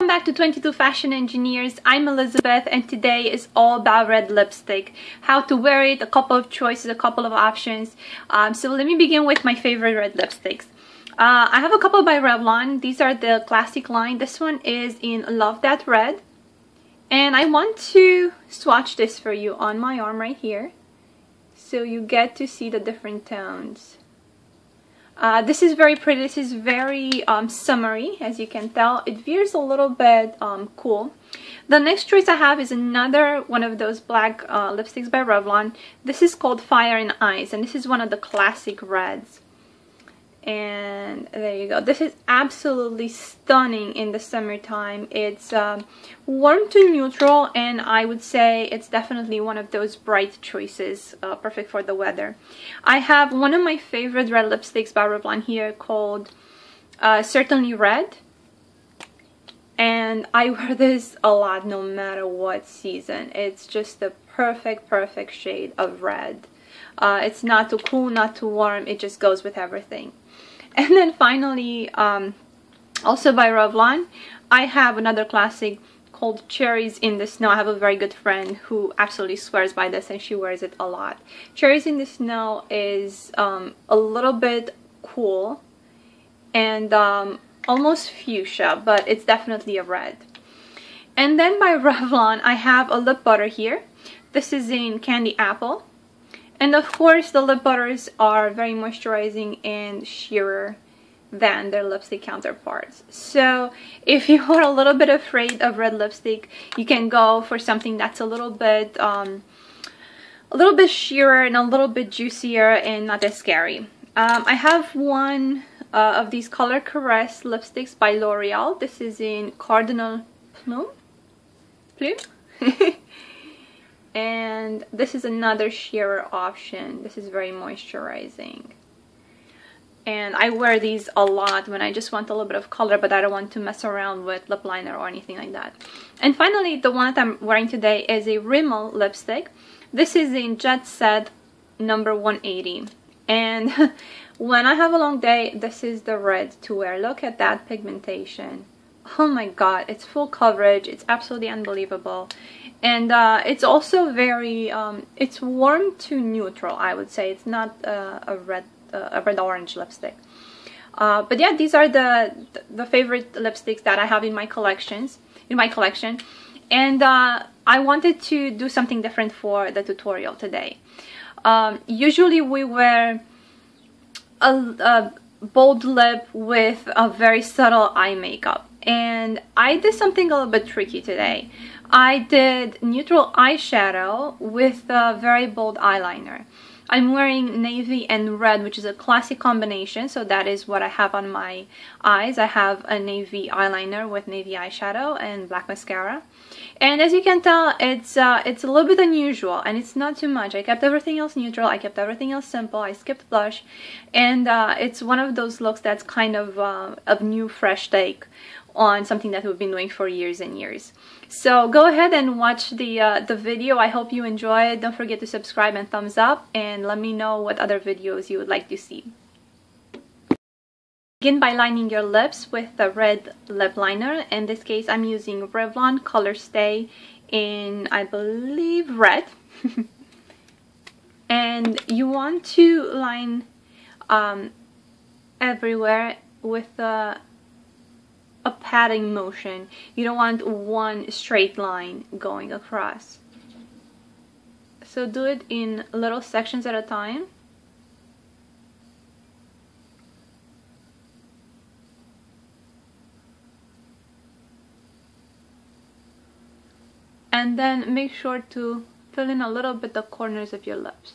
back to 22 Fashion Engineers. I'm Elizabeth and today is all about red lipstick. How to wear it, a couple of choices, a couple of options. So let me begin with my favorite red lipsticks. I have a couple by Revlon. These are the classic line. This one is in Love That Red. And I want to swatch this for you on my arm right here, so you get to see the different tones. This is very pretty. This is very summery, as you can tell. It veers a little bit cool. The next choice I have is another one of those black lipsticks by Revlon. This is called Fire and Ice, and this is one of the classic reds. And there you go. This is absolutely stunning in the summertime. It's warm to neutral, and I would say it's definitely one of those bright choices, perfect for the weather. I have one of my favorite red lipsticks by Revlon here called Certainly Red, and I wear this a lot no matter what season. It's just the perfect shade of red. It's not too cool, not too warm. It just goes with everything. And then finally, also by Revlon, I have another classic called Cherries in the Snow. I have a very good friend who absolutely swears by this, and she wears it a lot. Cherries in the Snow is a little bit cool and almost fuchsia, but it's definitely a red. And then by Revlon, I have a lip butter here. This is in Candy Apple. And of course, the lip butters are very moisturizing and sheerer than their lipstick counterparts. So if you are a little bit afraid of red lipstick, you can go for something that's a little bit sheerer and a little bit juicier and not as scary. I have one of these color Caresse lipsticks by L'Oreal. This is in Cardinal Plume. And this is another sheerer option. This is very moisturizing. And I wear these a lot when I just want a little bit of color, but I don't want to mess around with lip liner or anything like that. And finally, the one that I'm wearing today is a Rimmel lipstick. This is in Jet Set number 180. And when I have a long day, this is the red to wear. Look at that pigmentation. Oh my god, it's full coverage. It's absolutely unbelievable. And it's also very it's warm to neutral, I would say. It's not a red orange lipstick. But yeah, these are the favorite lipsticks that I have in my collection. And I wanted to do something different for the tutorial today. Usually we wear a bold lip with a very subtle eye makeup, and I did something a little bit tricky today. I did neutral eyeshadow with a very bold eyeliner. I'm wearing navy and red, which is a classic combination, so that is what I have on my eyes. I have a navy eyeliner with navy eyeshadow and black mascara. And as you can tell, it's a little bit unusual, and it's not too much. I kept everything else neutral, I kept everything else simple, I skipped blush, and it's one of those looks that's kind of a new, fresh take on something that we've been doing for years and years. So go ahead and watch the video. I hope you enjoy it. Don't forget to subscribe and thumbs up, and let me know what other videos you would like to see. Begin by lining your lips with the red lip liner. In this case, I'm using Revlon Colorstay in, I believe, red. And you want to line everywhere with a patting motion. You don't want one straight line going across. So do it in little sections at a time. And then make sure to fill in a little bit the corners of your lips.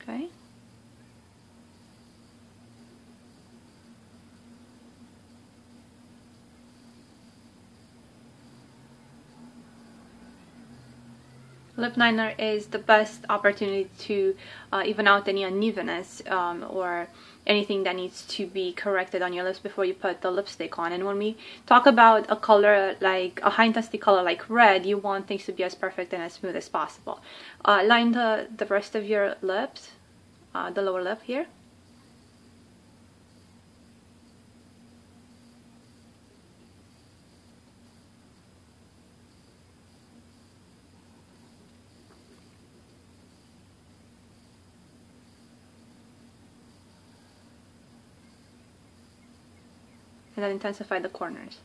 Okay. Lip liner is the best opportunity to even out any unevenness or anything that needs to be corrected on your lips before you put the lipstick on. And when we talk about a color like a high intensity color like red, you want things to be as perfect and as smooth as possible. Line the rest of your lips, the lower lip here. And then intensify the corners.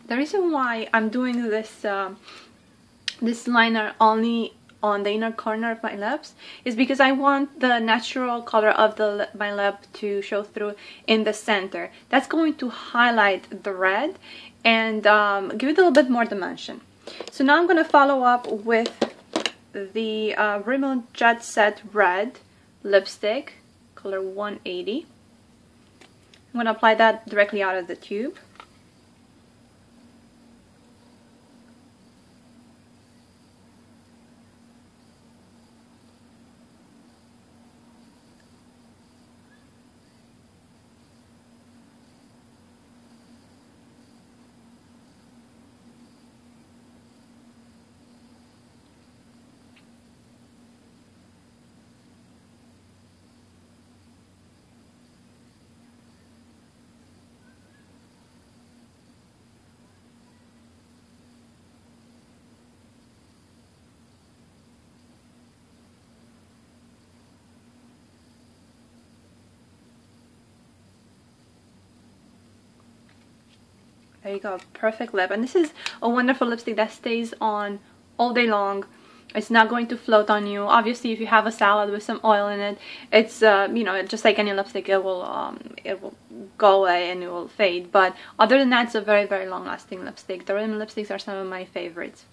The reason why I'm doing this this liner only on the inner corner of my lips is because I want the natural color of my lip to show through in the center. That's going to highlight the red and give it a little bit more dimension. So now I'm going to follow up with the Rimmel Jet Set Red lipstick, color 180. I'm going to apply that directly out of the tube. There you go, perfect lip. And this is a wonderful lipstick that stays on all day long. It's not going to float on you. Obviously, if you have a salad with some oil in it, it's you know, just like any lipstick, it will go away and it will fade. But other than that, it's a very, very long-lasting lipstick. The Rimmel lipsticks are some of my favorites.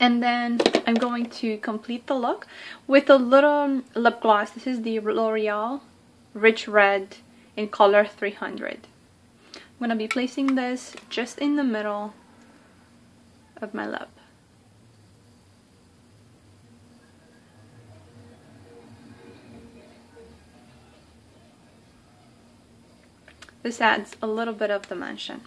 And then I'm going to complete the look with a little lip gloss. This is the L'Oreal Rich Red in color 300. I'm going to be placing this just in the middle of my lip. This adds a little bit of dimension.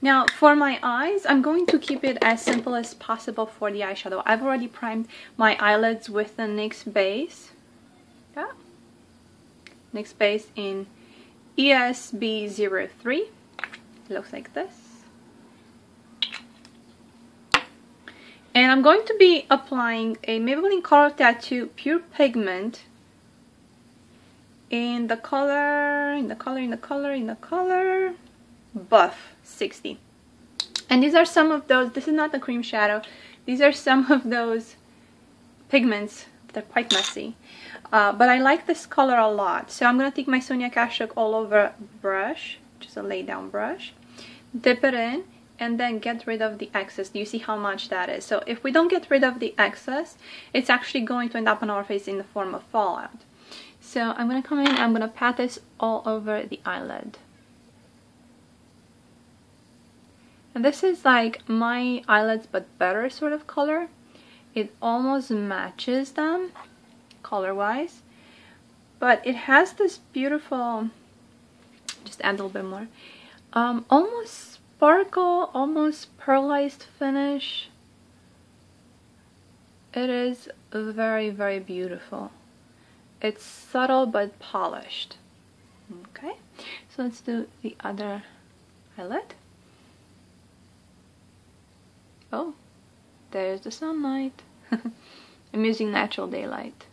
Now for my eyes, I'm going to keep it as simple as possible for the eyeshadow. I've already primed my eyelids with the NYX base. Yeah. NYX base in ESB03. It looks like this. And I'm going to be applying a Maybelline Color Tattoo Pure Pigment in the color Buff 60. And these are some of those, this is not the cream shadow, these are some of those pigments. They're quite messy. But I like this color a lot. So I'm going to take my Sonia Kashuk All Over brush, just a lay down brush, dip it in, and then get rid of the excess. Do you see how much that is? So if we don't get rid of the excess, it's actually going to end up on our face in the form of fallout. So I'm going to come in and I'm going to pat this all over the eyelid. And this is like my eyelids but better sort of color. It almost matches them color wise, but it has this beautiful, just add a little bit more, almost sparkle, almost pearlized finish. It is very, very beautiful. It's subtle but polished. Okay, so let's do the other eyelid. Oh, there's the sunlight. I'm using natural daylight.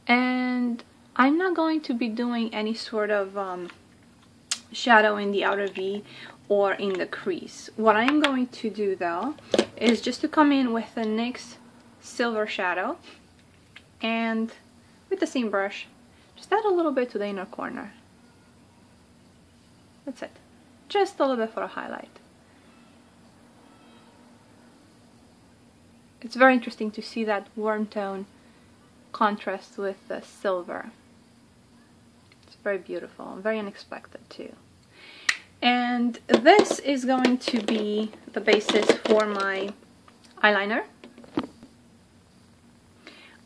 And I'm not going to be doing any sort of shadow in the outer V or in the crease. What I'm going to do though is just to come in with the NYX Silver Shadow and with the same brush Just add a little bit to the inner corner. That's it. Just a little bit for a highlight. It's very interesting to see that warm tone contrast with the silver. It's very beautiful and very unexpected too. And this is going to be the basis for my eyeliner.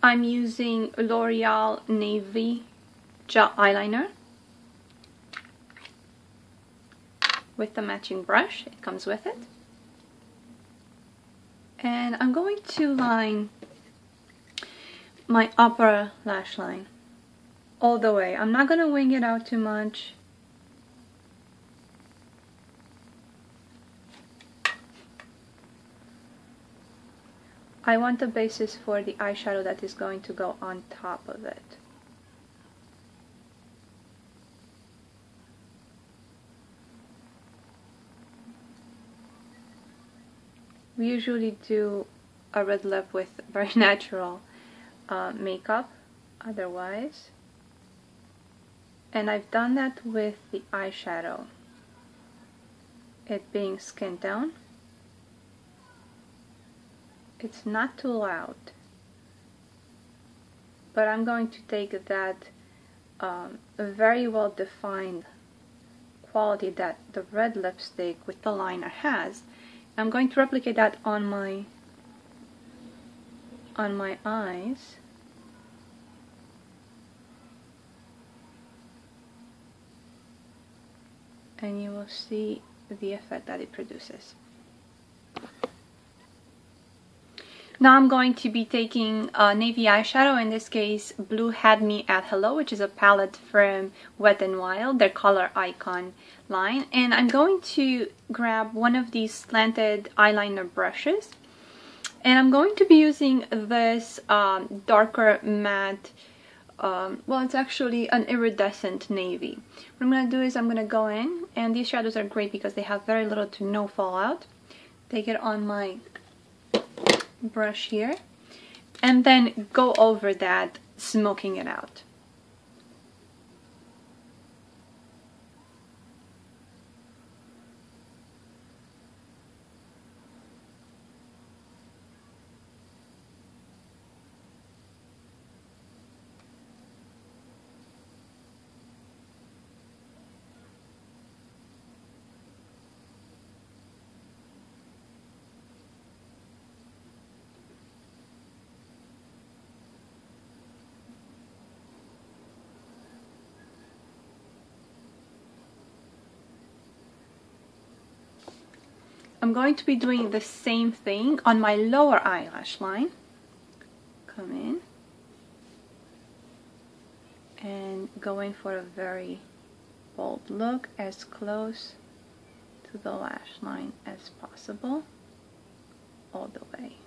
I'm using L'Oreal Navy Gel Eyeliner with the matching brush. It comes with it. And I'm going to line my upper lash line all the way. I'm not going to wing it out too much. I want the basis for the eyeshadow that is going to go on top of it. We usually do a red lip with very natural makeup otherwise. And I've done that with the eyeshadow. It being skin tone. It's not too loud. But I'm going to take that very well defined quality that the red lipstick with the liner has. I'm going to replicate that on my eyes. And you will see the effect that it produces. Now I'm going to be taking a navy eyeshadow, in this case Blue Had Me at Hello, which is a palette from Wet n Wild, their color icon line. And I'm going to grab one of these slanted eyeliner brushes. And I'm going to be using this darker matte, well, it's actually an iridescent navy. What I'm going to do is I'm going to go in, and these shadows are great because they have very little to no fallout. Take it on my brush here, and then go over that, smoking it out. I'm going to be doing the same thing on my lower eyelash line. Come in and go in for a very bold look, as close to the lash line as possible, all the way.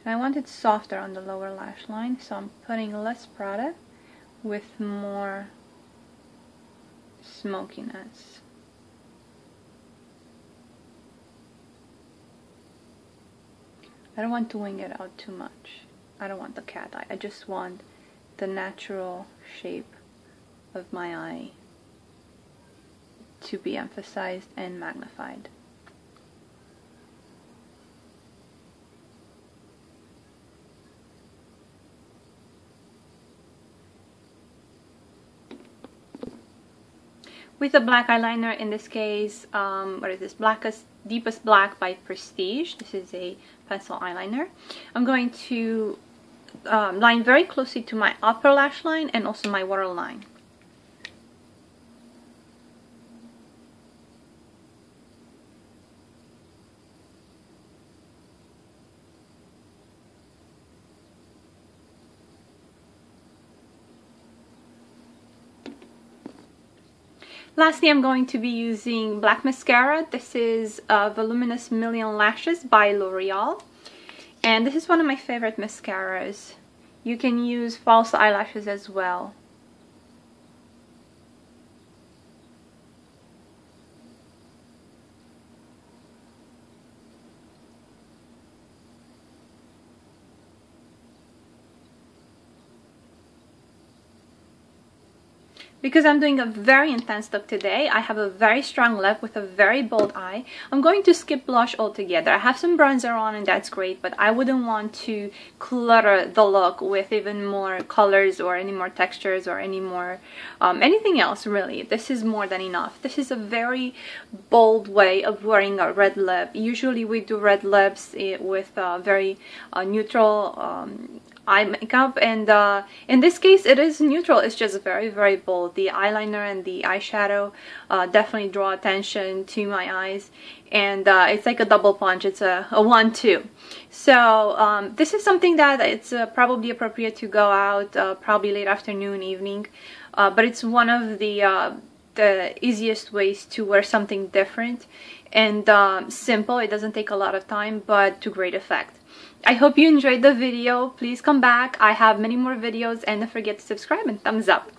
And I want it softer on the lower lash line, so I'm putting less product with more smokiness. I don't want to wing it out too much. I don't want the cat eye. I just want the natural shape of my eye to be emphasized and magnified. With a black eyeliner, in this case, what is this? Deepest Black by Prestige. This is a pencil eyeliner. I'm going to line very closely to my upper lash line and also my waterline. Lastly, I'm going to be using black mascara. This is Voluminous Million Lashes by L'Oreal. And this is one of my favorite mascaras. You can use false eyelashes as well. because I'm doing a very intense look today. I have a very strong lip with a very bold eye. I'm going to skip blush altogether. I have some bronzer on and that's great, but I wouldn't want to clutter the look with even more colors or any more textures or any more anything else really. This is more than enough. This is a very bold way of wearing a red lip. Usually we do red lips with very neutral eye makeup, and in this case it is neutral. It's just very bold. The eyeliner and the eyeshadow definitely draw attention to my eyes, and it's like a double punch. It's a 1-2. So this is something that it's probably appropriate to go out probably late afternoon, evening, but it's one of the easiest ways to wear something different and simple. It doesn't take a lot of time, but to great effect. I hope you enjoyed the video. Please come back. I have many more videos, and don't forget to subscribe and thumbs up.